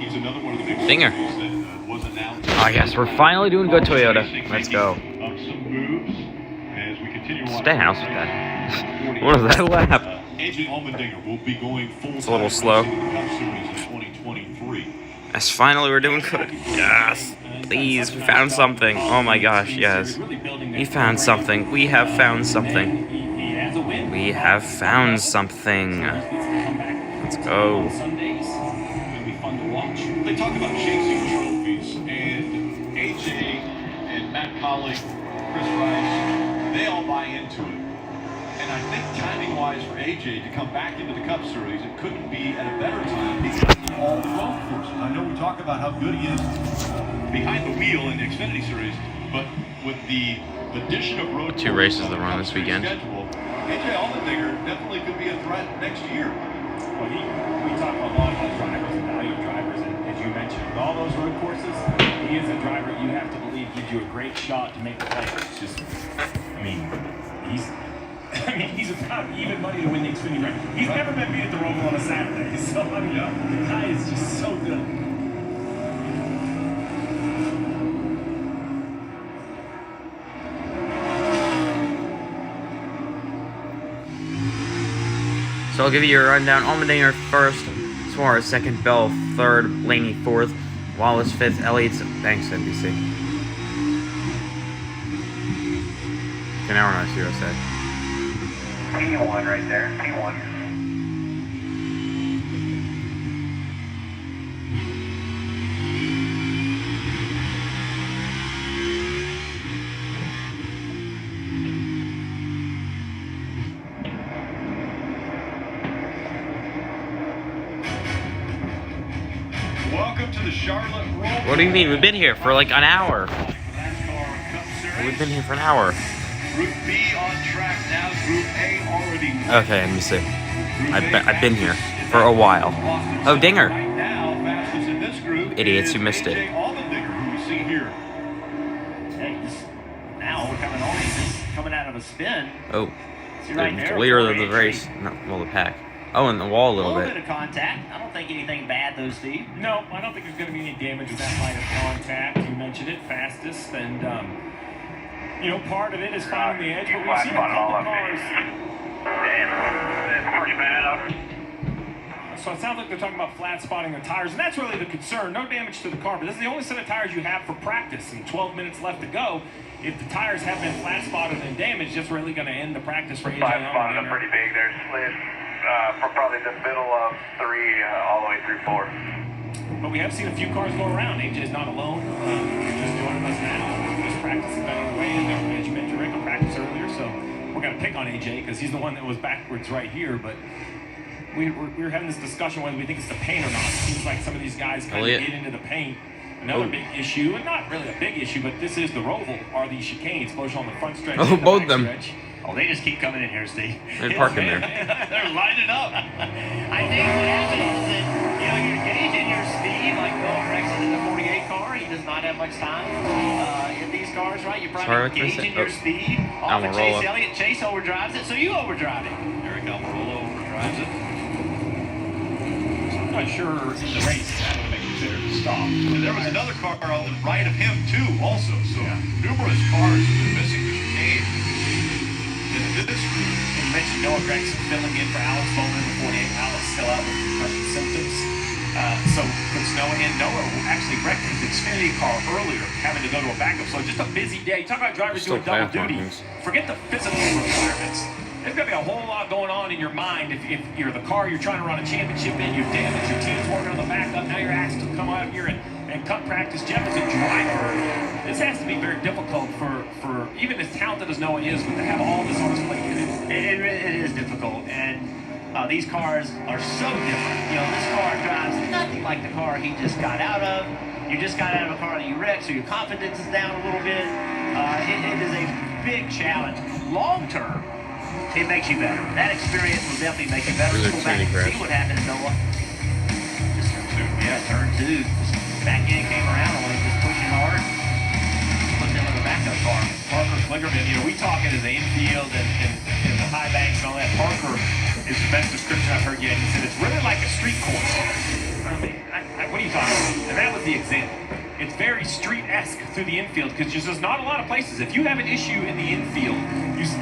He's another one of the big Dinger. that was announced. Ah, yes, we're finally doing good, Toyota. Let's go. Some moves as we continue Stay house with that. What was that lap? AJ Allmendinger will be going full. It's a little slow. In the Cup Series in 2023. Yes, finally we're doing good. Yes. Please, we found something. Oh my gosh, yes. We found something. We have found something. We have found something. Let's go. They talk about chasing trophies, and AJ and Matt Colley, Chris Rice, they all buy into it. And I think timing-wise for AJ to come back into the Cup Series, it couldn't be at a better time because of all the road courses. I know we talk about how good he is behind the wheel in the Xfinity Series, but with the addition of road Two races to run this weekend. Schedule, AJ Allmendinger definitely could be a threat next year. Well, we talk about a lot about drivers and value of drivers, and as you mentioned, with all those road courses, he is a driver you have to believe gives you a great shot to make the play. It's just, he's about even money to win the Xfinity race. He's never been beat at the Roval on a Saturday, so the guy is just so good. So I'll give you a rundown. Allmendinger first, Suarez second, Bell third, Blaney fourth, Wallace fifth, Elliott's thanks NBC. Okay, now we're on USA. P1 right there, P1. Welcome to the Charlotte Roval. What do you mean? We've been here for like an hour. We've been here for an hour. Group B on track now. Group A already. Okay, let me see. I've been here for a while. Oh, Dinger. Right now, fastest in this group Idiots who is missed it. AJ Allmendinger, who we see here. Now we're coming on. He's just coming out of a spin. Oh, See right the there, leader of poor the AJ. race. No, well, the pack. Oh, and the wall a little bit bit. of contact. I don't think anything bad, though, Steve. No, I don't think there's going to be any damage with that line of contact. You mentioned it, fastest, and part of it is finding the edge. But we've seen a couple cars. Pretty bad. So it sounds like they're talking about flat spotting the tires, and that's really the concern. No damage to the car, but this is the only set of tires you have for practice, and 12 minutes left to go. If the tires have been flat spotted and damaged, that's really going to end the practice for AJ Flat spotted them Allmendinger. pretty big. There's slid from probably the middle of 3 all the way through 4. But we have seen a few cars go around. AJ's not alone. Just joining us now. Just practicing better way. And as you mentioned, Rick practiced earlier, so we're going to pick on AJ because he's the one that was backwards right here. But we were having this discussion whether we think it's the paint or not. It seems like some of these guys kind of get into the paint. Another big issue, and not really a big issue, but this is the Roval, are these chicanes, both on the front stretch Oh, and the both back them. stretch. Oh, they just keep coming in here, Steve. They're parking there. They're lining up. I think what happens is that, you're gauging your speed, like Bill Rexon in the 48 car. He does not have much time in these cars, right? You're Sorry, probably gauging your speed. Off of Almirola. Chase Elliott. Chase overdrives it, so you overdrive it. Eric Almirola overdrives it. I'm not sure in the race that would be considered a stop. And there was another car on the right of him, too, also. So numerous cars have been missing the chicane in this group. You mentioned Noah Gregson filling in for Alex Bowman in the 48. Alex still out with concussion symptoms. So puts Noah in. Noah actually wrecked his Xfinity car earlier, having to go to a backup. So just a busy day. You talk about drivers Still doing double fast duty. markings. Forget the physical requirements. There's going to be a whole lot going on in your mind if you're the car you're trying to run a championship in, you're damaged, your team's working on the backup, now you're asked to come out here and cut practice. Jeff is a driver. This has to be very difficult for even as talented as Noah is, but to have all this on his plate. It is difficult, and these cars are so different. This car drives nothing like the car he just got out of. You just got out of a car that you wrecked, so your confidence is down a little bit. It is a big challenge. Long term, it makes you better. That experience will definitely make you better. Really Go back and crash. see what happened to Noah. Turn two. Back end came around on him, just pushing hard. Put them in the backup car. Parker Flickerman, we talk it as the infield and the high banks and all that. Parker is the best description I've heard yet. He said it's really like a street course. I mean, what are you talking about? And that was the example. It's very street-esque through the infield because there's not a lot of places. If you have an issue in the infield,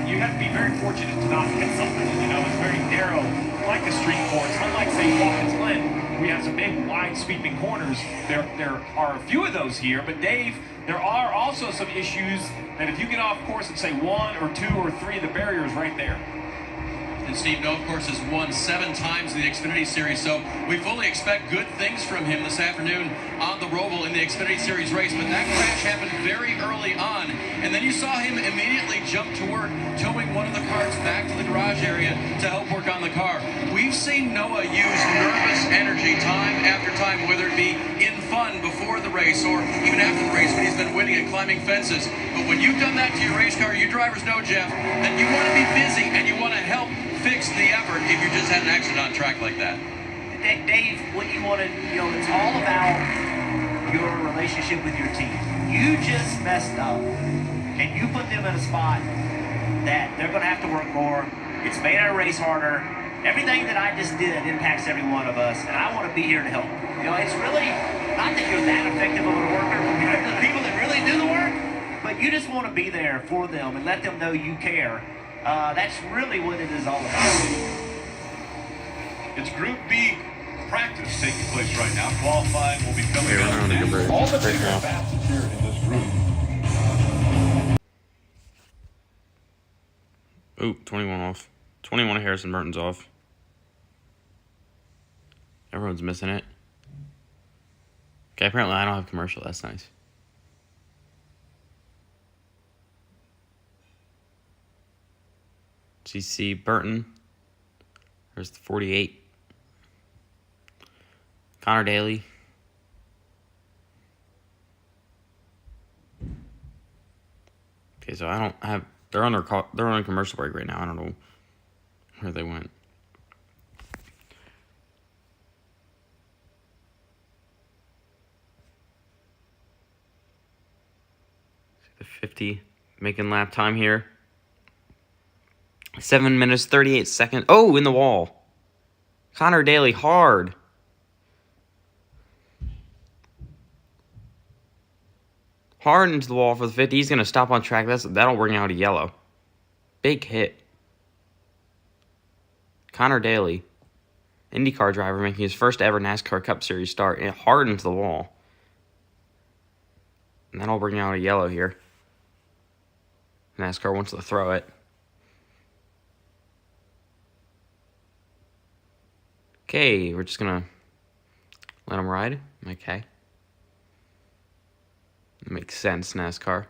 you have to be very fortunate to not hit something. You know, it's very narrow, like a street course. Unlike, say, Watkins Glen, we have some big, wide, sweeping corners. There are a few of those here, but Dave, there are also some issues that if you get off course at, say, 1 or 2 or 3, the barrier is right there. And Steve Noe, of course, has won 7 times in the Xfinity Series, so we fully expect good things from him this afternoon on the Roval in the Xfinity Series race. But that crash happened very early on, and then you saw him immediately jump to work, towing one of the cars back to the garage area to help work on the car. We've seen Noah use nervous energy time after time, whether it be in fun before the race or even after the race when he's been winning and climbing fences. But when you've done that to your race car, you drivers know, Jeff, that you want to be busy and you want to help fix the effort if you just had an accident on track like that. Dave, what you want to, it's all about your relationship with your team. You just messed up, and you put them in a spot that they're going to have to work more. It's made our race harder. Everything that I just did impacts every one of us, and I want to be here to help. It's really not that you're that effective of a worker compared to the people that really do the work, but you just want to be there for them and let them know you care. That's really what it is all about. It's Group B practice taking place right now. Qualifying will be coming We're up on a good break. All the Break bigger now. fastest here in this group. Ooh, 21 off. 21 of Harrison Burton's off. Everyone's missing it. Okay, apparently I don't have commercial. That's nice. GC Burton. There's the 48. Connor Daly. Okay, so I don't have. They're on a commercial break right now. I don't know where they went. The 50 making lap time here. 7 minutes 38 seconds. Oh, in the wall. Connor Daly hard. Hard into the wall for the 50. He's going to stop on track. That'll bring out a yellow. Big hit. Connor Daly, IndyCar driver, making his first ever NASCAR Cup Series start. Hard into the wall. And that'll bring out a yellow here. NASCAR wants to throw it. Okay, we're just going to let him ride. Okay. Makes sense, NASCAR.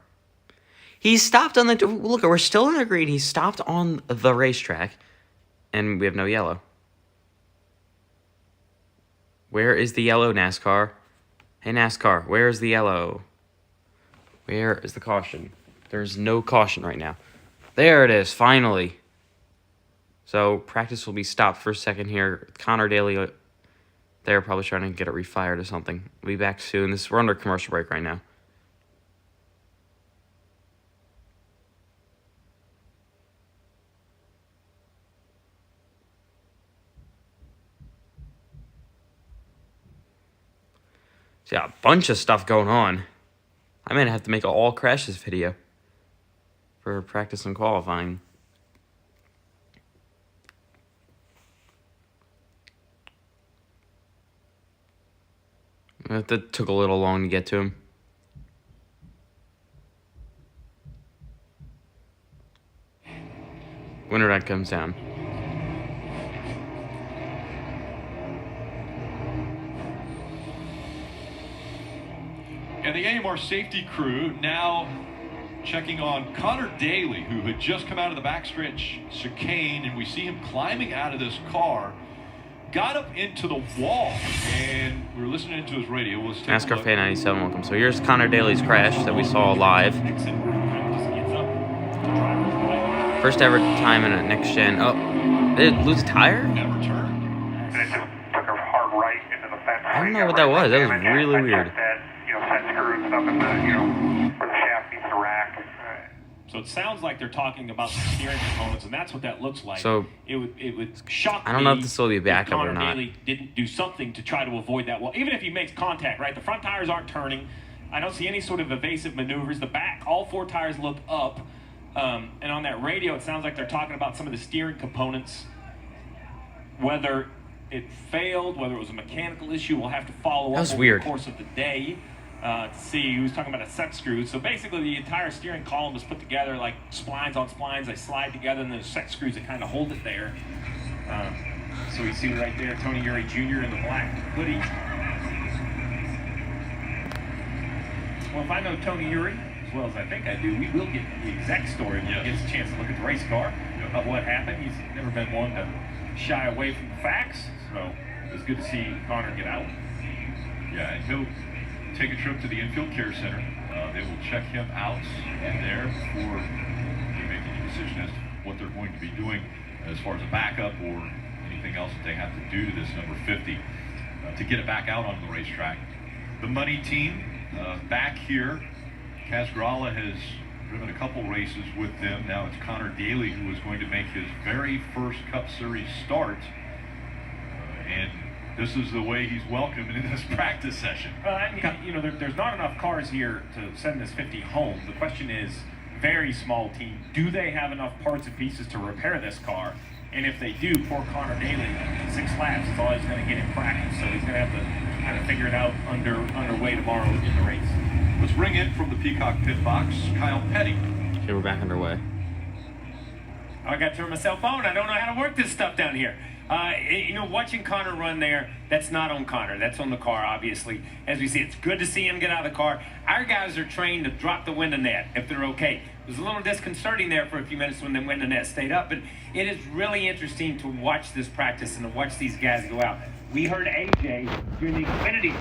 He stopped on the... Look, we're still in the green. He stopped on the racetrack. And we have no yellow. Where is the yellow, NASCAR? Hey, NASCAR, where is the yellow? Where is the caution? There's no caution right now. There it is, finally. So, practice will be stopped for a second here. Connor Daly, they're probably trying to get it refired or something. We'll be back soon. We're under commercial break right now. So yeah, a bunch of stuff going on. I might have to make an all crashes video for practice and qualifying. That took a little long to get to him. Winter that comes down. And the AMR safety crew now checking on Connor Daly, who had just come out of the backstretch chicane, and we see him climbing out of this car, got up into the wall, and we were listening to his radio. Let's take NASCAR Fan 97, welcome. So here's Connor Daly's crash that we saw live. First ever time in a next gen. Oh, did it lose a tire? Never turned. And it just took a hard right into the fence. I don't know what that was. That was really weird. That, fence screw and stuff in the, where the shaft meets the rack. So it sounds like they're talking about the steering components, and that's what that looks like. So, it would shock me. I don't know if this will be a backup or Connor not. Daly didn't do something to try to avoid that. Well, even if he makes contact, right? The front tires aren't turning. I don't see any sort of evasive maneuvers. The back, all 4 tires look up. And on that radio, it sounds like they're talking about some of the steering components. Whether it failed, whether it was a mechanical issue, we'll have to follow up over weird. the course of the day. To see, he was talking about a set screw. So basically, the entire steering column is put together like splines on splines. They slide together, and there's set screws that kind of hold it there. So you see right there, Tony Uri Jr. in the black hoodie. Well, if I know Tony Uri as well as I think I do, we will get the exact story when he gets a chance to look at the race car of what happened. He's never been one to shy away from the facts, so it was good to see Connor get out. Yeah, and he'll take a trip to the infield care center. They will check him out in there before they make any decision as to what they're going to be doing as far as a backup or anything else that they have to do to this number 50 to get it back out on the racetrack. The money team back here. Casgrala has driven a couple races with them. Now it's Connor Daly who is going to make his very first Cup Series start. And this is the way he's welcomed in this practice session. You know, there's not enough cars here to send this 50 home. The question is, very small team, do they have enough parts and pieces to repair this car? And if they do, poor Connor Daly, 6 laps is all he's going to get in practice. So he's going to have to kind of figure it out underway tomorrow in the race. Let's bring in from the Peacock pit box, Kyle Petty. Okay, we're back underway. I got to turn my cell phone. I don't know how to work this stuff down here. You know, watching Connor run there, that's not on Connor. That's on the car, obviously. As we see, it's good to see him get out of the car. Our guys are trained to drop the window net if they're okay. It was a little disconcerting there for a few minutes when the window net stayed up, but it is really interesting to watch this practice and to watch these guys go out. We heard AJ during the Xfinity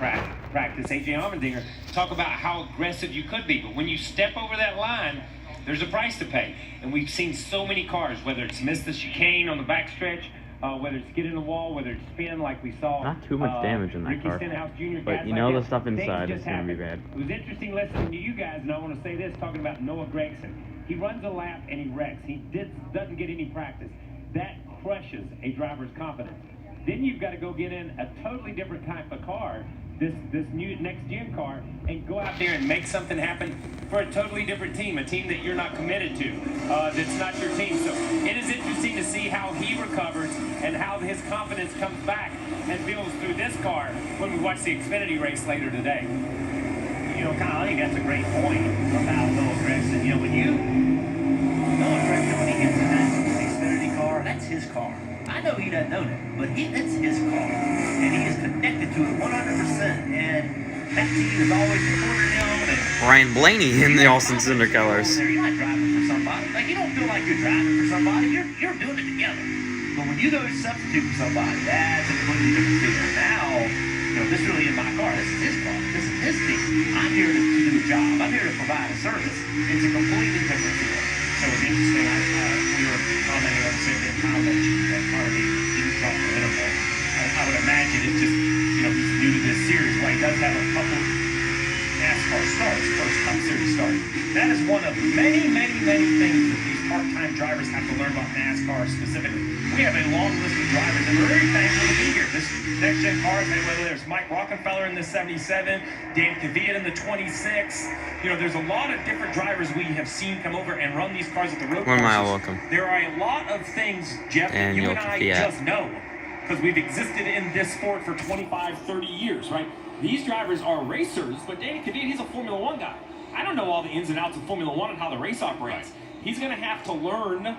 practice, AJ Allmendinger, talk about how aggressive you could be. But when you step over that line, there's a price to pay. And we've seen so many cars, whether it's miss the chicane on the backstretch, whether it's get in the wall, whether it's spin like we saw. Not too much damage in that Ricky car. Stenhouse Jr., But guys you like know that. the stuff Things inside just is going to be happen. bad. It was interesting listening to you guys, and I want to say this, talking about Noah Gragson. He runs a lap and he wrecks. He doesn't get any practice. That crushes a driver's confidence. Then you've got to go get in a totally different type of car, this new next-gen car, and go out there and make something happen for a totally different team, a team that you're not committed to, that's not your team. So it is interesting to see how he recovers and how his confidence comes back and builds through this car when we watch the Xfinity race later today. You know, Kyle, I think that's a great point about Noah Gragson. You know, Noah Gragson, when he gets in that Xfinity car, that's his car. I know he doesn't own it, but that's his car. And he is connected to it 100%. And that team is always supporting him. And Ryan Blaney in the Austin Cinder colors. you're not driving for somebody. Like, you don't feel like you're driving for somebody. You're doing it together. But when you go to substitute for somebody, that's a completely different feeling. Now, you know, this really is my car. This is his car. This is his team. I'm here to do a job. I'm here to provide a service. It's a completely different feeling. So it's interesting. We were commenting on the same thing Kyle mentioned that Carney didn't drop the interval. I would imagine it's just, you know, he's new to this series. While he does have a couple NASCAR starts, first Cup Series start. That is one of many, many, many things that these part-time drivers have to learn about NASCAR specifically. We have a long list of drivers, and we're very thankful to be here. This next-gen car, whether there's Mike Rockefeller in the 77, Dan Kvyat in the 26, you know, there's a lot of different drivers we have seen come over and run these cars at the road 1 mile courses. welcome. There are a lot of things, Jeff, that you and I just know, because we've existed in this sport for 25, 30 years, right? These drivers are racers, but Danny Kvyat, he's a Formula One guy. I don't know all the ins and outs of Formula One and how the race operates. He's going to have to learn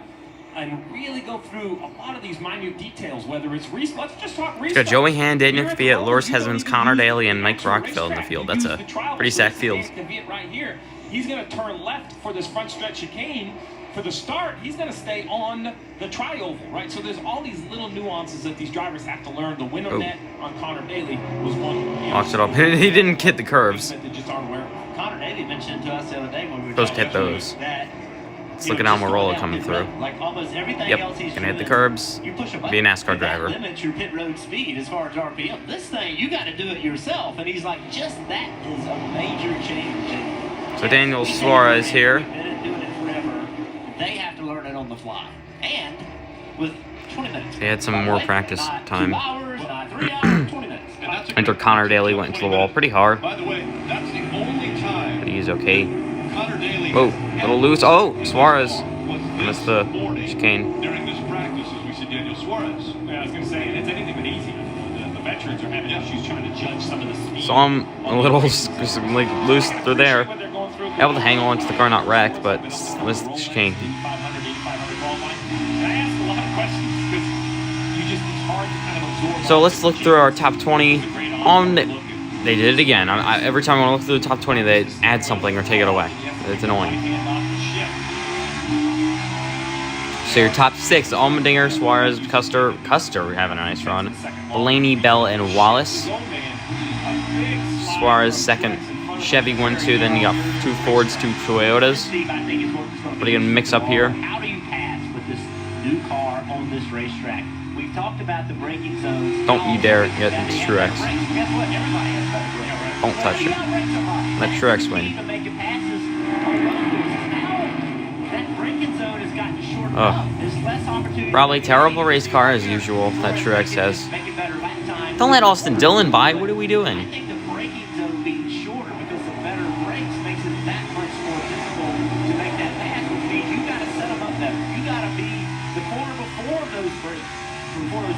and really go through a lot of these minute details, whether it's race. Let's just talk race. Got Joey Hand, Daniel Kvyat, Loris Hesmans, Connor Daly, and Mike Rockefeller in the field. That's a pretty stacked field. Kvyat right here. He's going to turn left for this front stretch chicane. For the start, he's going to stay on the tri-oval, right? So there's all these little nuances that these drivers have to learn. The window net on Connor Daly was one. Walks it up. He didn't hit the curves. That they just aren't aware of. Connor Daly mentioned to us the other day when we were Supposed to talking hit those. that, Let's look at Almirola coming through. Like almost everything Yep, else he's gonna hit the doing, curbs. you push a button, Be a NASCAR and driver. That limits your pit road speed as far as RPM. This thing, you got to do it yourself. And he's like, just that is a major change. And So Daniel Suarez here. We've been doing it forever. learning on the fly. And with 20 minutes. They had some more practice not time. 2 hours, not 3 hours, 20 minutes. And that's a Enter Connor Daly, went into the wall pretty hard, By the way, that's the only time but he's okay. Connor Daly Whoa, has little loose. Oh, Suarez was missed this the morning chicane. during this practice as we see Daniel Suarez. Yeah, I was going to say, it's anything but easy. The veterans are having issues trying to judge some of the speed. Saw him a little like loose through there. Able to hang on to the car, not wrecked, but missed the chicane. 500, 8,500 qualifying. And I asked a lot of questions because it's hard to kind of absorb. So let's look through our top 20. They did it again. Every time I want to look through the top 20, they add something or take it away. It's annoying. So your top 6, Allmendinger, Suarez, Custer having a nice run. Blaney, Bell, and Wallace. Suarez second. Chevy 1-2. Then you got 2 Fords, 2 Toyotas. What are you gonna mix up here? How do you pass with this new car on this racetrack? We've talked about the braking zones. Don't you dare get the Truex. Guess what? Everybody has better brakes. Don't touch it. Let Truex win. Probably terrible race car as usual. That Truex has. Don't let Austin Dillon by. What are we doing? I think the braking zone being shorter because the better brakes makes it that much more difficult to make that pass, which means you got to set them up better. You got to be the corner before those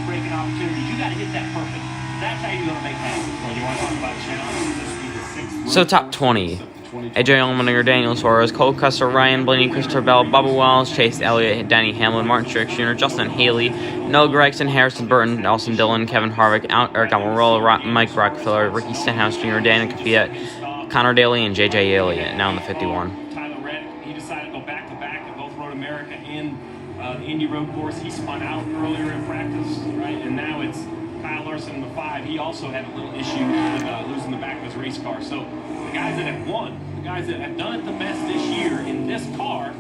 braking opportunities. You got to hit that perfect. That's how you're going to make passes. Well, you want to talk about challenges? This will be the 6th So top 20. AJ Allmendinger, Daniel Suarez, Cole Custer, Ryan Blaney, Christopher Bell, Bubba Wallace, Chase Elliott, Danny Hamlin, Martin Truex Jr., Justin Haley, Noah Gregson, Harrison Burton, Nelson Dillon, Kevin Harvick, Eric Almirola, Mike Rockefeller, Ricky Stenhouse Jr., Daniel Kvyat, Connor Daly, and JJ Elliott, now in the 51. Tyler Reddick, he decided to go back-to-back at both Road America and the Indy Road Course. He spun out earlier in practice, right? And now it's Kyle Larson in the 5. He also had a little issue with losing the back of his race car. So the guys that have won, the guys that have done it the best this year in this car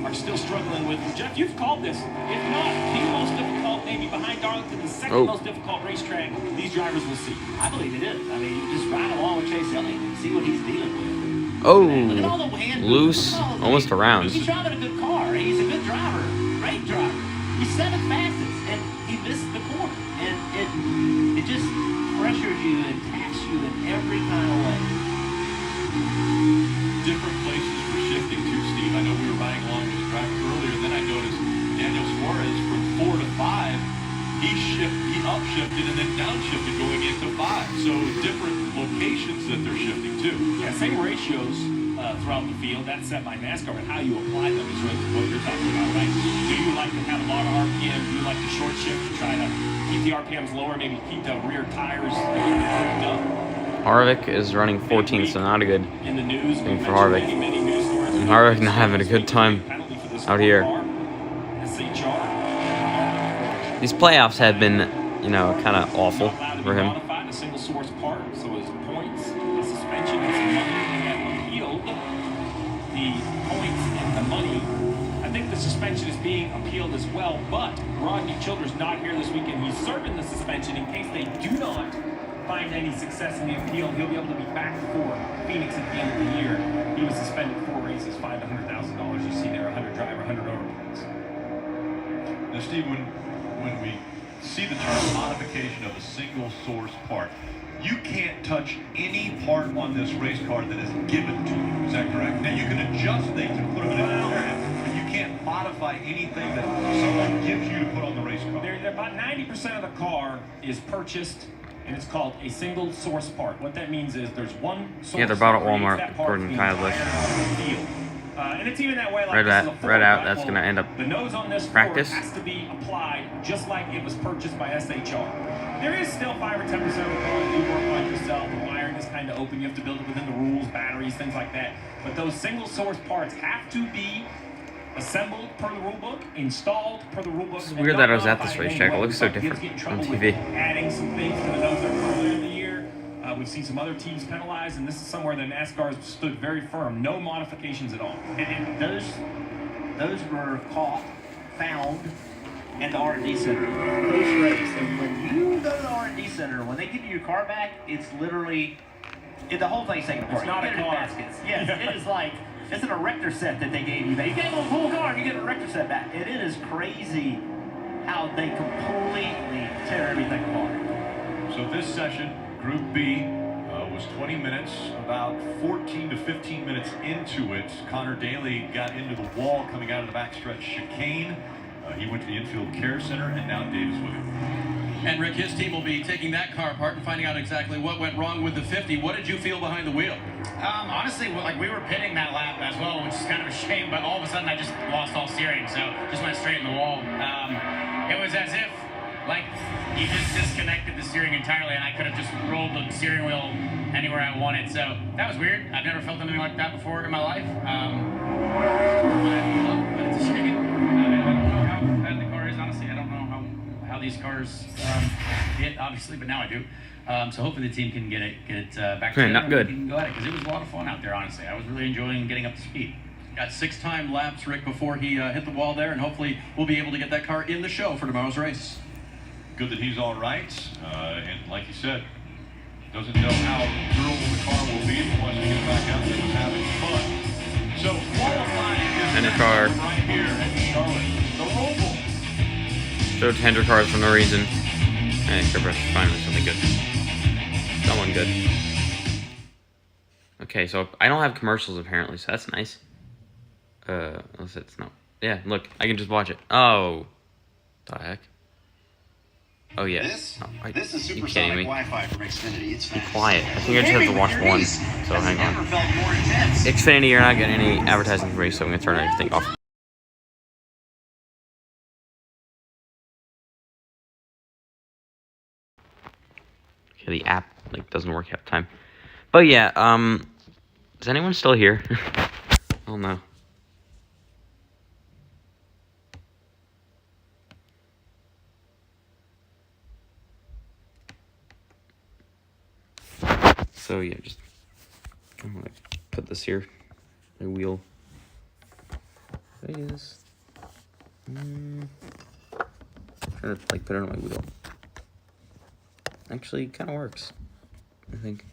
are still struggling with. Jeff, you've called this, if not the most difficult, maybe behind Darlington, the second most difficult racetrack these drivers will see. I believe it is. I mean, you just ride along with Chase Elliott and see what he's dealing with. Oh, Look at all the hand loose, movements, all the almost things. around. He's driving a good car. He's a good driver, great driver. He's 7th fastest, and he missed the corner. And it just pressures you and tasks you in every kind of way. Different places for shifting to, Steve. I know we were riding along with the driver earlier, then I noticed Daniel Suarez from 4 to 5, he upshifted and then downshifted going into 5. So different locations that they're shifting to. Yeah, same ratios throughout the field. That's set by Nascar, but how you apply them is really what you're talking about, right? Do you like to have a lot of RPM? Do you like to short shift to try to keep the RPMs lower, maybe keep the rear tires hooked up? Harvick is running 14th, so not a good In the news, thing for Harvick. many news stories. And Harvick not having a good time out here. These playoffs have been, kind of awful for him. A single source part, so his points, the suspension, his money, and appealed the points and the money. I think the suspension is being appealed as well, but Rodney Childers not here this weekend. He's serving the suspension in case they do not find any success in the appeal. He'll be able to be back for Phoenix at the end of the year. He was suspended 4 races, $500,000. You see there, 100 driver, 100 over points. Now, Steve, when we see the term modification of a single source part, you can't touch any part on this race car that is given to you. Is that correct? Now, you can adjust things and put them in an area, but you can't modify anything that someone gives you to put on the race car. About 90% of the car is purchased, and it's called a single source part. What that means is there's one source. Yeah, they're bought at that creates Walmart, that part according to the Kyle Busch. entire field. And it's even that way. Like Red this is out, a Ford, red out. right? That's Well, gonna end up the nose on this Ford practice. has to be applied just like it was purchased by SHR. There is still 5 or 10% of the car that you work on yourself. The wiring is kind of open. You have to build it within the rules, batteries, things like that. But those single source parts have to be assembled per the rule book, installed per the rule book. It's weird that I was at this racetrack. It looks so different on TV. Adding some things to the nose earlier in the year. We've seen some other teams penalized, and this is somewhere that NASCAR has stood very firm. No modifications at all. And those were found at the R&D center post-race. And when you go to the R&D center, when they give you your car back, it's literally, the whole thing's taken apart. It's not a You get it in car. baskets. Yes, it is like It's an erector set that they gave you. You get a full car and you get an erector set back. And it is crazy how they completely tear everything apart. So this session, Group B, was 20 minutes. About 14 to 15 minutes into it, Connor Daly got into the wall coming out of the backstretch chicane. He went to the infield care center, and now Dave is with him. And Rick, his team will be taking that car apart and finding out exactly what went wrong with the 50. What did you feel behind the wheel? Honestly, like we were pitting that lap as well, which is kind of a shame, but all of a sudden I just lost all steering, so just went straight in the wall. It was as if, like, you just disconnected the steering entirely, and I could have just rolled the steering wheel anywhere I wanted, so that was weird. I've never felt anything like that before in my life. But it's a shame. I don't know how bad the car is, honestly. I don't know how these cars hit, obviously, but now I do. So hopefully the team can get it back together. Not good. We can go at it, because it was a lot of fun out there, honestly. I was really enjoying getting up to speed. Got 6-time laps, Rick, before he hit the wall there, and hopefully we'll be able to get that car in the show for tomorrow's race. Good that he's all right, and like you said, doesn't know how durable the car will be, but wants to get back out there and having fun. So qualifying is Tender car. right here at Charlotte, the Roval. Showed tender cars for no reason. Hey, Kerberos is finally something good. Someone good. Okay, so I don't have commercials apparently, so that's nice. Unless it's no. Yeah, look, I can just watch it. Oh, the heck. Oh yeah. This is you kidding me? Wi-Fi from Xfinity. It's Be fast. quiet. I think I just have to watch one. So hang on. Never felt more intense. Xfinity, you're not getting any advertising for me, so I'm gonna turn everything off. Okay, the app doesn't work half the time. But yeah, is anyone still here? Oh no. So yeah, just I'm gonna put this here. My wheel. What is? Trying to put it on my wheel. Actually, kind of works. I think.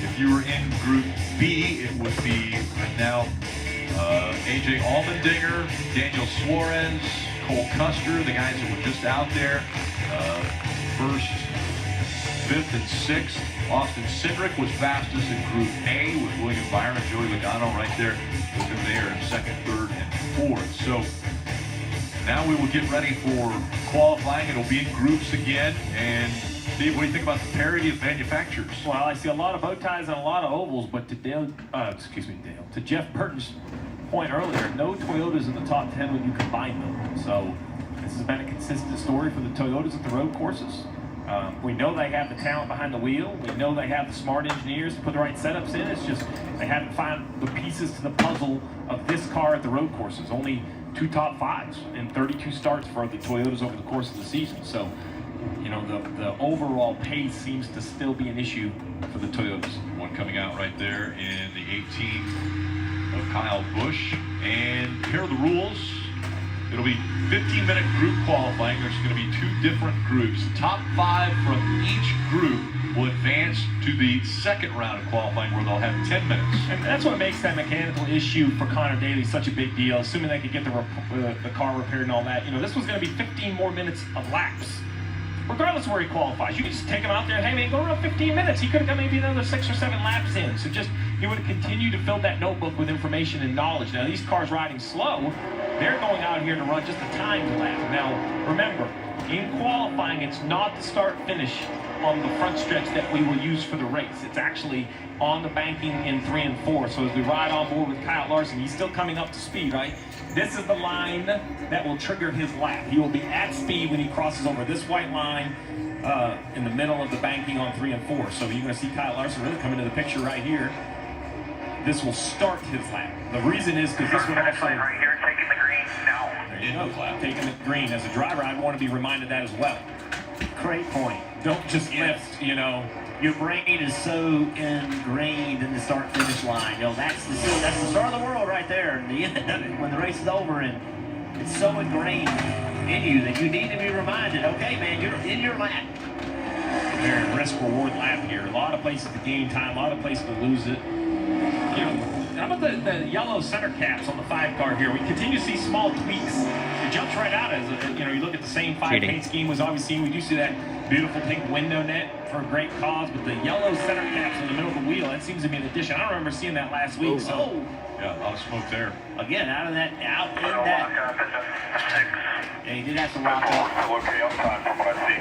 If you were in Group B, it would be now AJ Allmendinger, Daniel Suarez, Cole Custer, the guys that were just out there. First, fifth, and sixth. Austin Cindric was fastest in Group A with William Byron, Joey Logano right there with him there in second, third, and fourth. So now we will get ready for qualifying. It'll be in groups again. And Steve, what do you think about the parity of manufacturers? Well, I see a lot of bow ties and a lot of ovals, but to Dale, to Jeff Burton's point earlier, no Toyotas in the top 10 when you combine them. So this has been a consistent story for the Toyotas at the road courses. We know they have the talent behind the wheel. We know they have the smart engineers to put the right setups in. It's just they haven't found the pieces to the puzzle of this car at the road courses. Only 2 top 5s and 32 starts for the Toyotas over the course of the season. So, you know, the overall pace seems to still be an issue for the Toyotas. One coming out right there in the 18 of Kyle Busch. And here are the rules. It'll be 15-minute group qualifying. There's going to be 2 different groups. Top 5 from each group will advance to the second round of qualifying where they'll have 10 minutes. And that's what makes that mechanical issue for Connor Daly such a big deal, assuming they could get the car repaired and all that. You know, this was going to be 15 more minutes of laps. Regardless of where he qualifies, you can just take him out there and, hey man, go around 15 minutes. He could have got maybe another 6 or 7 laps in. So just, he would have continued to fill that notebook with information and knowledge. Now, these cars riding slow, they're going out here to run just a timed lap. Now, remember, in qualifying, it's not the start-finish on the front stretch that we will use for the race. It's actually on the banking in 3 and 4. So as we ride on board with Kyle Larson, he's still coming up to speed, right? This is the line that will trigger his lap. He will be at speed when he crosses over this white line in the middle of the banking on 3 and 4. So you're going to see Kyle Larson really come into the picture right here. This will start his lap. The reason is because this would also... Right here, taking the green now. There you go, taking the green. As a driver, I want to be reminded that as well. Great point. Don't just lift, you know. Your brain is so ingrained in the start-finish line. You know, that's the start of the world right there. And the end, when the race is over, and it's so ingrained in you that you need to be reminded, okay, man, you're in your lap. Very risk-reward lap here. A lot of places to gain time, a lot of places to lose it. You know, how about the yellow center caps on the 5 car here? We continue to see small tweaks. It jumps right out as you know, you look at the same 5 paint scheme was always seen. We do see that beautiful pink window net for a great cause, but the yellow center caps in the middle of the wheel, that seems to be an addition. I don't remember seeing that last week. So yeah, a lot of smoke there. Again, out in that. Yeah, he did have to lock up. Okay, I'm fine from what I see.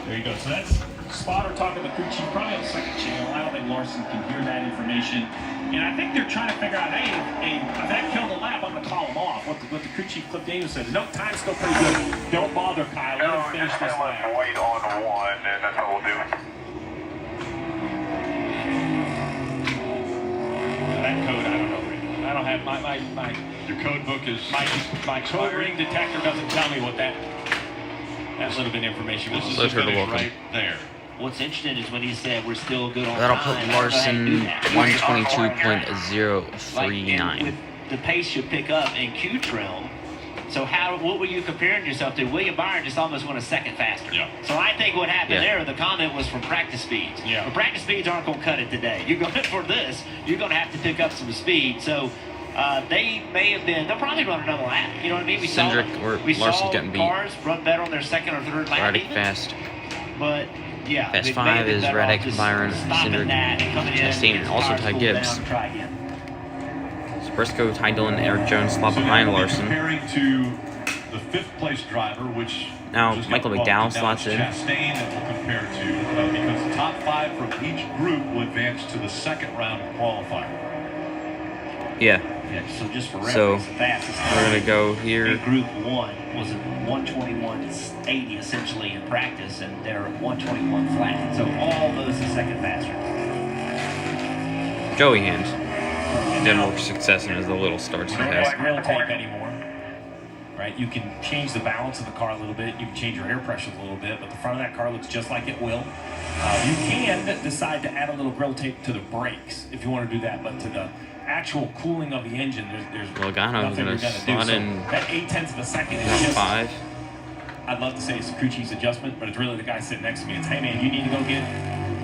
there you go. So that's Spotter talking to the crew chief, probably on the second channel. I don't think Larson can hear that information. And I think they're trying to figure out, hey, if that killed the lap, I'm going to call him off. What the crew chief Cliff Daniels says. No, time's still pretty good. Don't bother, Kyle. Let him finish this lap. Wait on 1, and that's what we'll do. That code, I don't know, Rick. I don't have my Your code book is... my code ring detector doesn't tell me what that little bit of information was. This is Let her to finish welcome. right there. What's interesting is when he said we're still good on That'll time. put Larson Like 122.039. with the pace you pick up in Q trim. So what were you comparing yourself to? William Byron just almost went a second faster. Yeah. So I think what happened there, the comment was from practice speeds. Yeah. But practice speeds aren't going to cut it today. You're going for this. You're going to have to pick up some speed. So they may have been. They'll probably run another lap. You know what I mean? We Larson's saw getting beat. cars run better on their second or third lap. Reddick even. fast. But yeah, Fast they may 5 have been is better Reddick, off just Byron, stopping Cindric, that and coming in, Chastain, get and the also cars Ty cooled Gibbs. down and try again. Briscoe, Ty Dillon, Eric Jones slot So behind now we're Larson. comparing to the 5th place driver, which Now just Michael got bumped, McDowell and now slots it's in. Chastain that we'll compare to because the top 5 from each group will advance to the second round of qualifying. Yeah, Yeah, so just for So, reference, the fastest we're time gonna go in here. Group 1 was at 1:21.80 essentially in practice, and they're at 1:21 flat. So almost a second faster. Joey Hand. Denver success in his little starts he You don't has. have grill tape anymore, right? You can change the balance of the car a little bit. You can change your air pressure a little bit, but the front of that car looks just like it will. You can decide to add a little grill tape to the brakes if you want to do that, but to the actual cooling of the engine, there's Logano's nothing gonna you're gonna slot do. So in that 0.8 of a second is just 5. I'd love to say it's the crew chief's adjustment, but it's really the guy sitting next to me. It's, hey man, you need to go get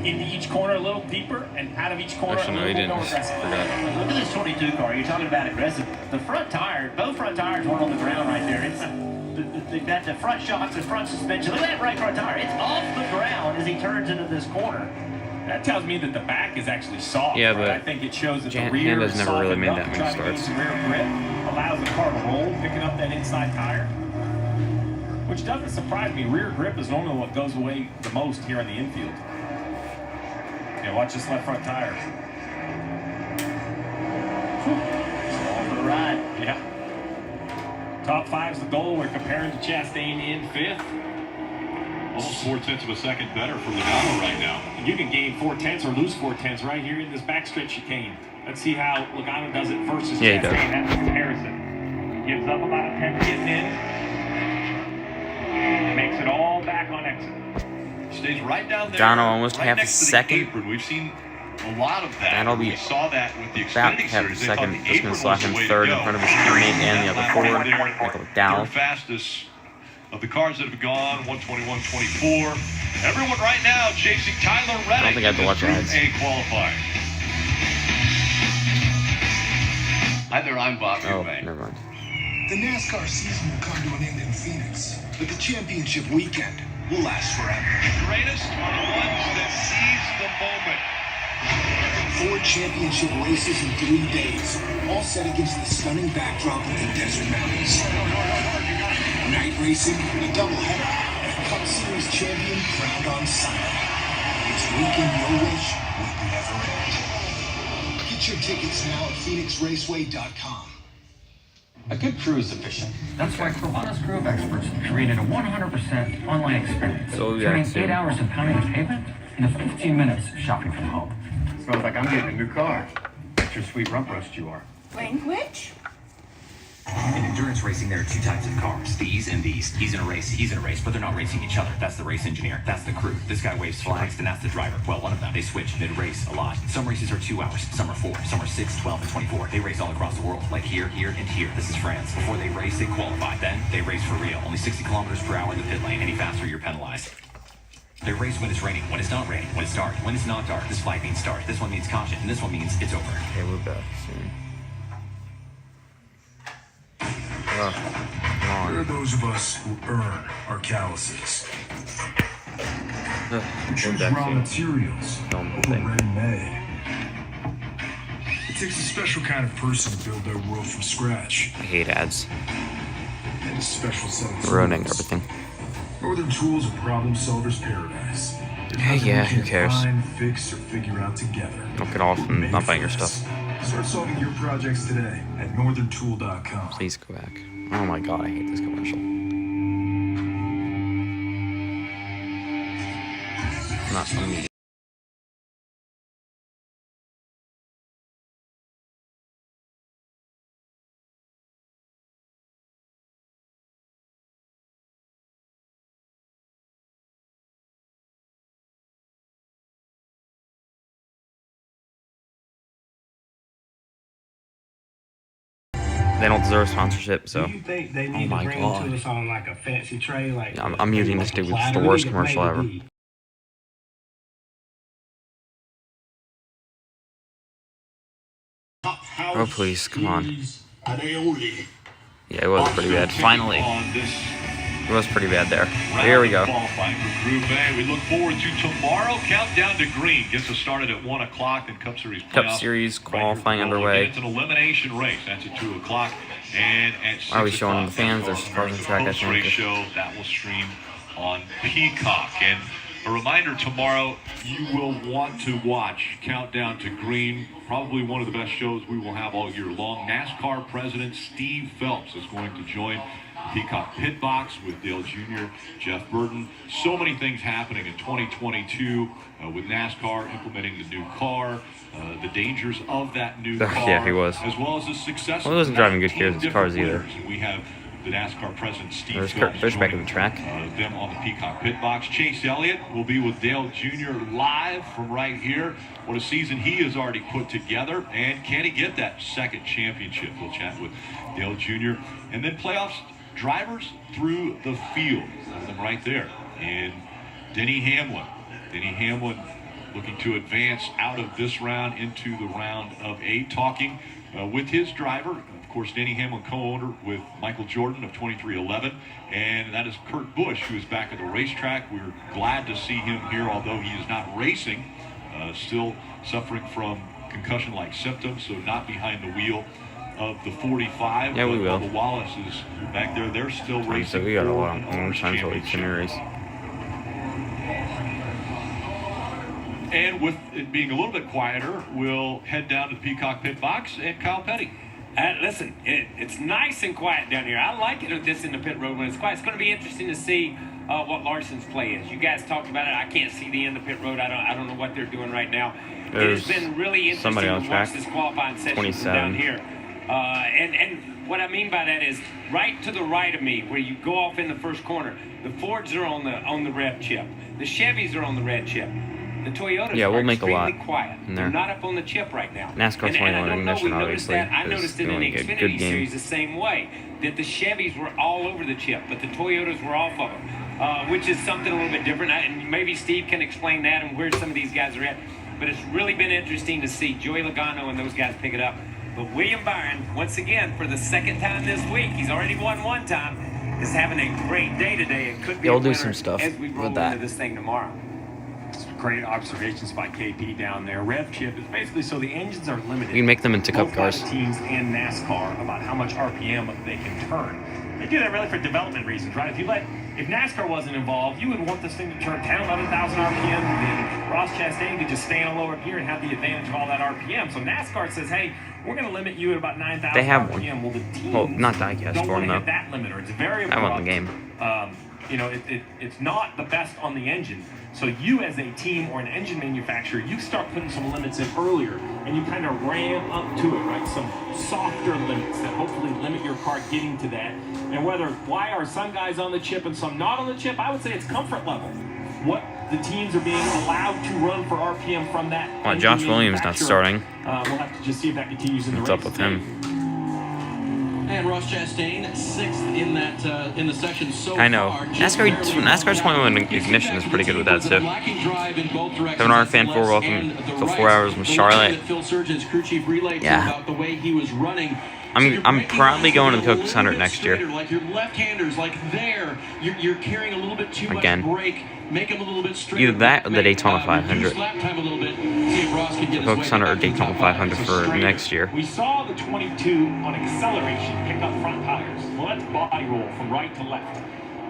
into each corner a little deeper and out of each corner Actually, no, a he little more didn't. aggressive. Forgot. Look at this 22 car. You're talking about aggressive. The front tire, both front tires weren't on the ground right there. It's they've got the front shocks and front suspension. Look at that right front tire. It's off the ground as he turns into this corner. That tells me that the back is actually soft. Yeah, right? but I think it shows that the Jan- rear Handa's is never really softened made up that to many try to gain starts. some rear grip, allows the car to roll, picking up that inside tire, which doesn't surprise me. Rear grip is normally what goes away the most here in the infield. Yeah, watch this left front tire. All for the ride. Yeah. Top 5's the goal. We're comparing to Chastain in 5th. Almost 0.4 of a second better for Logano right now. And you can gain 0.4 or lose 0.4 right here in this backstretch chicane. Let's see how Logano does it versus Yeah, he Chastain. does. That's the comparison. Gives up about a 10 getting in. Makes it all back on exit. Stays right down there. Logano almost right half a next to the second. apron. We've seen a lot of that. That'll be we saw that with the That Xfinity have Series. They thought second. the Just gonna apron slot was the him way to third in go. front of his teammate and the other Ford. Michael Dow. Third fastest of the cars that have gone, 121.24. Everyone right now chasing Tyler Reddick. I don't think I have to watch Group ads. A qualifying. Hi there, I'm Bob Oh, Eubank. never mind. The NASCAR season will come to an end in Phoenix, but the championship weekend will last forever. Greatest are the ones that seize the moment. 4 championship races in 3 days, all set against the stunning backdrop of the desert mountains. Night racing, a doubleheader, and Cup Series champion crowned on Sunday. It's a weekend your wish would never end. Get your tickets now at PhoenixRaceway.com. A good crew is efficient. That's why Carvana's crew of experts created a 100% online experience. So yeah, turning soon. 8 hours of pounding the pavement into 15 minutes shopping from home. Smells like I'm getting a new car. That's your sweet rump roast you are. Language? In endurance racing, there are 2 types of cars, these and these. He's in a race, but they're not racing each other. That's the race engineer. That's the crew. This guy waves flags, and that's the driver. Well, one of them. They switch. They race a lot. Some races are 2 hours. Some are 4. Some are 6, 12, and 24. They race all across the world, like here, here, and here. This is France. Before they race, they qualify. Then they race for real. Only 60 kilometers per hour in the pit lane. Any faster, you're penalized. They race when it's raining, when it's not raining, when it's dark, when it's not dark. This flag means start. This one means caution, and this one means it's over. Okay, we're back soon. There are those of us who earn our calluses. We choose raw materials over ready-made. It takes a special kind of person to build their world from scratch. I hate ads. And a special set of Ruining tools. everything. Northern Tools are problem solvers' paradise. Yeah, who cares? Find, fix, or figure out together. Don't get off and not buying your stuff. Start solving your projects today at northerntool.com. Please go back. Oh my god, I hate this commercial. Not funny. They don't deserve sponsorship, so. Do you think they Oh need my to bring it god. to us on like a fancy tray? Like Yeah, I'm using this to do platter? the We worst need to commercial maybe ever. be- Oh please, come on. Aioli. Yeah, it was pretty bad. Finally. On this It was pretty bad there. Here we go. qualifying for Group A. We look forward to tomorrow. Countdown to green gets us started at 1 o'clock in Cup Series playoffs. Cup Series qualifying Right here. underway. It's an elimination race. That's at 2 o'clock. And at 6 Why are we showing the o'clock, fans? that's There's our cars on track, I post think. race show that will stream on Peacock. And a reminder, tomorrow you will want to watch Countdown to Green, probably one of the best shows we will have all year long. NASCAR President Steve Phelps is going to join Peacock Pit Box with Dale Jr., Jeff Burton. So many things happening in 2022 with NASCAR implementing the new car, the dangers of that new car, Yeah, he was. as well as the success. Well, he wasn't driving good 19 cars either. different winners. And we have the NASCAR President Steve There's Phelps Kurt Busch back at the joining, track. them on the Peacock Pit Box. Chase Elliott will be with Dale Jr. live from right here. What a season he has already put together, and can he get that second championship? We'll chat with Dale Jr. And then playoffs drivers through the field. One of them right there. And Denny Hamlin. Denny Hamlin looking to advance out of this round into the round of 8. Talking with his driver, of course, Denny Hamlin, co-owner with Michael Jordan of 2311, and that is Kurt Busch, who is back at the racetrack. We're glad to see him here, although he is not racing, still suffering from concussion-like symptoms, so not behind the wheel of the 45. Yeah, we will. Bubba Wallace is back there. They're still racing. So we got a for long an owners' time till each championship. race. And with it being a little bit quieter, we'll head down to the Peacock Pit Box and Kyle Petty. Listen, it's nice and quiet down here. I like it just in the pit road when it's quiet. It's going to be interesting to see what Larson's play is. You guys talked about it. I can't see the end of the pit road. I don't know what they're doing right now. There's it has been really interesting somebody on to watch track. this qualifying session from 27. down here. And what I mean by that is right to the right of me, where you go off in the first corner, the Fords are on the red chip. The Chevys are on the red chip. The Toyotas Yeah, we'll are make a lot extremely quiet. in there. They're not up on the chip right now. NASCAR And 21 I don't know, Ignition, we noticed obviously, that. I is noticed it in doing the a good Xfinity game. Series the same way. That the Chevys were all over the chip, but the Toyotas were off of them, which is something a little bit different. And maybe Steve can explain that and where some of these guys are at. But it's really been interesting to see Joey Logano and those guys pick it up. But William Byron, once again, for the second time this week, he's already won one time, is having a great day today. It could be Yeah, a we'll do winner some stuff as we roll with that. into this thing tomorrow. Great observations by KP down there. Rev chip is basically so the engines are limited. We can make them into both cup cars. by the teams and NASCAR about how much RPM they can turn. They do that really for development reasons, right? If NASCAR wasn't involved, you would want this thing to turn 10, 11,000 RPM, and Ross Chastain could just stay in a lower gear and have the advantage of all that RPM. So NASCAR says, hey, we're going to limit you at about 9,000 They have RPM. one. Well, the teams Well, not diecast don't for want them, to though. hit that limiter. It's very I want the abrupt. game. You know, it's not the best on the engine. So you as a team or an engine manufacturer, you start putting some limits in earlier and you kind of ram up to it, right? Some softer limits that hopefully limit your car getting to that. And why are some guys on the chip and some not on the chip? I would say it's comfort level. What the teams are being allowed to run for RPM from that. Well, Josh Williams not starting. We'll have to just see if that continues in the race. What's up with him? And Ross Chastain, 6th in that in the section so I know. far. NASCAR 21 Ignition is pretty good with that, too. Kevin R. Fan 4, welcome to 4 Hours with Charlotte. Yeah. I'm probably going to the Cook 600 next year. Like your left-handers, like there, you're carrying a little bit too Again. much brake. Make them a little bit straighter. Either that or the Daytona Reduce 500. lap time a little bit. See if Ross can get his Cook way 600 or back to the Daytona top 500 five. for next year. We saw the 22 on acceleration pick up front tires. Well, that's body roll from right to left.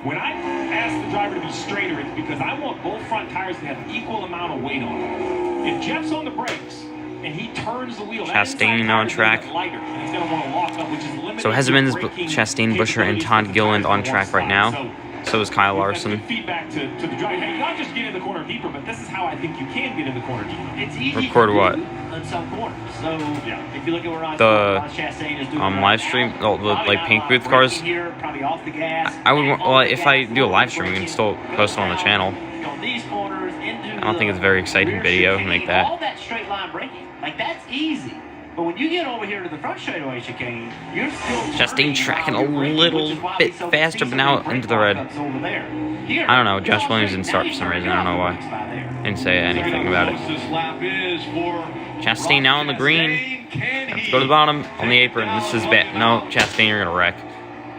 When I ask the driver to be straighter, it's because I want both front tires to have equal amount of weight on them. If Jeff's on the brakes and he turns the wheel, Chastain on track. lighter, and he's going to want to lock up, which is limiting So Hezemans, your braking Chastain, Busher, and Todd capabilities Gilliland for on the track tires right on now. one side. So is Kyle That's Larson. good feedback to the driver. Hey, not just get in the corner deeper, but this is how I think you can get in the corner deeper. It's easy Record to what? do on some corners. So Yeah. if you look at where Ross Chastain is doing right live stream, now, the probably like not pink a lot of booth cars. braking here, probably off the gas. I would want, On well, the if I gas, do a on live the stream, we can braking, still post it on the goes channel. down on these corners into I don't think it's a very exciting rear video to chicane, make that. All that straight line braking, like that's easy. But when you get over here to the front straightaway chicane, you're still Chastain tracking a while you're braking, little which is why bit we so faster, see but so now many brake into the red. lockups over there. Here, I don't know. Josh you're Williams all didn't straight. start for some Now reason. you I don't know turn why. your by there. Didn't say anything about it. Closest lap is for Chastain now on the green. Let's go to the bottom on the apron. This is bad. No, Chastain, you're gonna wreck.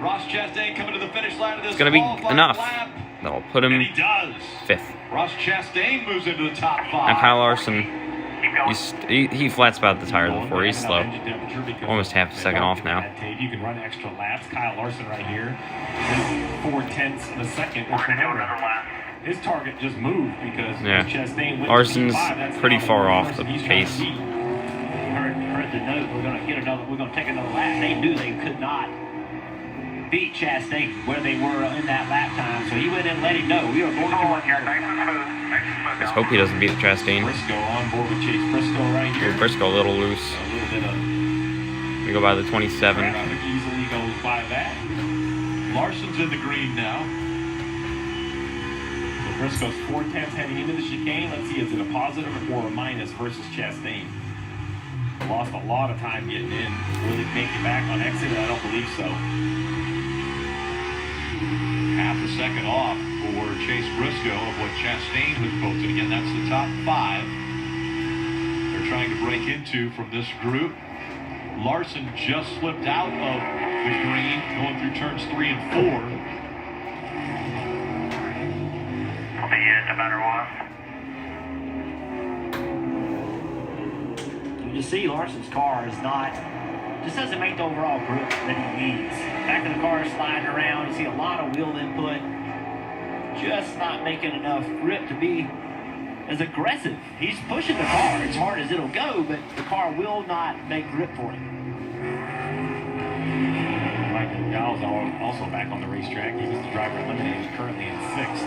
Ross Chastain coming to the finish line of this It's gonna be qualifying enough. lap. That'll put And him he does. 5th. Ross Chastain moves into the top Now 5. Kyle Larson, he flats about the tires before. He's slow. Almost half a second off now. You can run extra laps. Kyle Larson right here, 4/10 of a second. Which remember, his target just moved because Yeah. Chastain went to Larson's P5. That's pretty not far the off person the he's trying to pace. beat. Heard the note. We're going to take another lap. They knew they could not beat Chastain where they were in that lap time, so he went in and let him know we are going to run here. Let's hope he doesn't beat Chastain. Briscoe on board with Chase Briscoe right here. Ooh, Briscoe a little loose. A little bit of We go by the 27. traffic easily goes by that. Larson's in the green now. So Briscoe's 4/10 heading into the chicane. Let's see, is it a positive or a minus versus Chastain? Lost a lot of time getting in. Will he make it back on exit? I don't believe so. Half a second off for Chase Briscoe of what Chastain has posted. Again, that's the top 5 they're trying to break into from this group. Larson just slipped out of the green, going through turns 3 and 4. I'll be in no matter what. You see Larson's car is just doesn't make the overall grip that he needs. Back of the car is sliding around. You see a lot of wheel input. Just not making enough grip to be as aggressive. He's pushing the car as hard as it'll go, but the car will not make grip for him. Mike Dowell's also back on the racetrack. He was the driver eliminated, currently in 6th.